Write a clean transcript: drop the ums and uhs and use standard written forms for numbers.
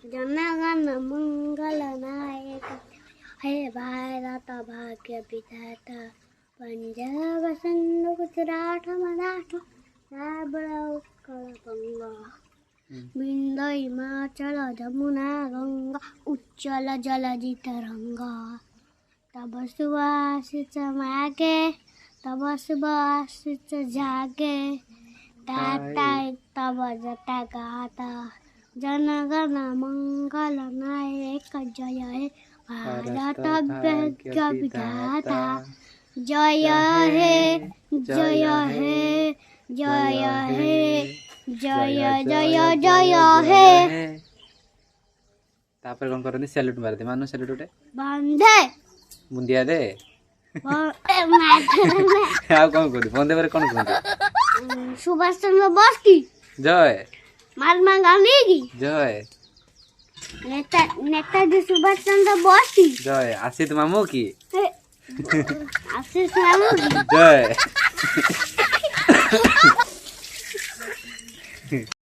जनगण मंगल नायक हे भारत भाग्य विधाता पंजाब सिंधु गुजरात मराठा द्राविड़ उत्कल बंगा विंध्य हिमाचल जमुना गंगा उच्चल जलधि तरंगा तब सुवासित मागे तब सुवासित जागे दाता तब जटा गाता जनगण मंगल नायक जय हे भारत भाग्य विधाता जय हे जय हे जय हे जय जय जय हे तापर कोन करनी सैल्यूट मारते मानो सैल्यूट उठे बंदे मुंदिया दे माथे आ कोन कोन बंदे बारे कोन कोन सुभाष चंद्र बोस की जय महात्मा गांधी की जय नेताजी सुभाष चंद्र बोस की जय आशित मामू की आशीष मामू की जय